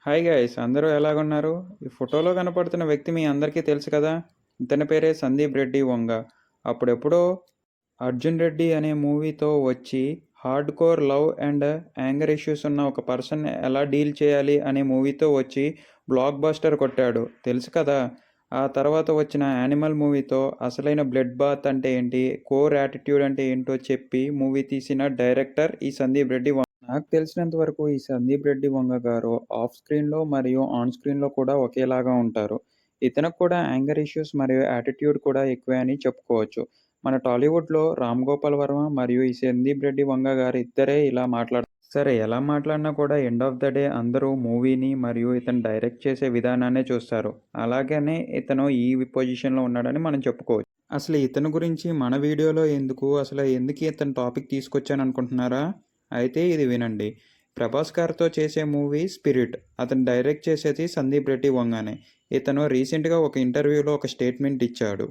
Hi guys అందరూ ఎలాగున్నారు? ఈ ఫోటోలో కనపడుతున్న వ్యక్తి మీ అందరికీ తెలుసు కదా! ఇతని పేరే సందీప్ రెడ్డి వంగ. అప్పుడెప్పుడో 'అర్జున్ రెడ్డి' అనే మూవీతో వచ్చి hard core love and anger issues ఉన్న ఒక పర్సన్‌ని ఎలా డీల్ చేయాలి అనే మూవీతో వచ్చి బ్లాక్ బస్టర్ కొట్టాడు. తెలుసు కదా! ఆ తర్వాత వచ్చిన 'యానిమల్' మూవీతో అసలైన బ్లడ్ బాత్ అంటే ఏంటి, కోర్ యాటిట్యూడ్ అంటే ఏంటో చెప్పి మూవీ తీసిన డైరెక్టర్ ఈ సందీప్ రెడ్డి వంగ. నాకు తెలిసినంత వరకు ఈ సందీప్ రెడ్డి వంగ గారు ఆఫ్ స్క్రీన్‌లో మరియు ఆన్ స్క్రీన్‌లో కూడా ఒకేలాగా ఉంటారు. ఇతనికి కూడా యాంగర్ ఇష్యూస్ మరియు యాటిట్యూడ్ కూడా ఎక్కువే అని చెప్పుకోవచ్చు. మన టాలీవుడ్‌లో 'రామ్ గోపాల్ వర్మ' మరియు ఈ సందీప్ రెడ్డి వంగ గారు ఇద్దరే ఇలా సరే ఎలా మాట్లాడినా కూడా ఎండ్ ఆఫ్ ద డే అందరూ మూవీని మరియు ఇతను డైరెక్ట్ చేసే విధానాన్నే చూస్తారు. అలాగనే ఇతను ఈ పొజిషన్‌లో ఉన్నాడని మనం చెప్పుకోవచ్చు. అసలు ఇతని గురించి మన వీడియోలో ఎందుకు, ఎందుకు ఇతని టాపిక్ తీసుకొచ్చాననుకుంటున్నారా? అయితే ఇది వినండి. 'ప్రభాస్' గారితో చేసే మూవీ 'స్పిరిట్'. అతను డైరెక్ట్ చేసేది సందీప్ రెడ్డి వంగానే. ఇతను రీసెంట్‌గా ఒక ఇంటర్వ్యూలో ఒక స్టేట్మెంట్ ఇచ్చాడు.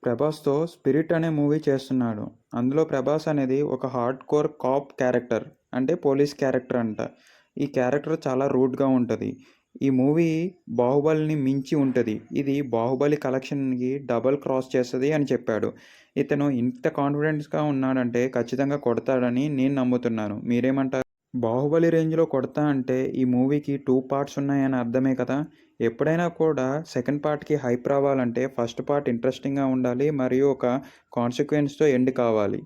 ప్రభాస్‌తో 'స్పిరిట్' అనే మూవీ చేస్తున్నాడు. అందులో ప్రభాస్ అనేది ఒక హార్డ్ కోర్ కాప్ క్యారెక్టర్. అంటే పోలీస్ క్యారెక్టర్ అంట. ఈ క్యారెక్టర్ చాలా రూడ్‌గా ఉంటది. ఈ మూవీ 'బాహుబలిని' మించి ఉంటది. ఇది 'బాహుబలి' కలెక్షన్‌కి డబుల్ క్రాస్ చేస్తది అని చెప్పాడు. ఇతను ఇంత కాన్ఫిడెన్స్‌గా ఉన్నాడంటే ఖచ్చితంగా కొడతాడని నేను నమ్ముతున్నాను. మీరేమంటారు? 'బాహుబలి' రేంజ్‌లో కొడతా అంటే ఈ మూవీకి 2 పార్ట్స్ ఉన్నాయని అర్థమే కదా! ఎప్పుడైనా కూడా సెకండ్ పార్ట్‌కి హైప్ రావాలంటే ఫస్ట్ పార్ట్ ఇంట్రెస్టింగ్‌గా ఉండాలి. మరియు ఒక కాన్సీక్వెన్స్‌తో ఎండ్ కావాలి.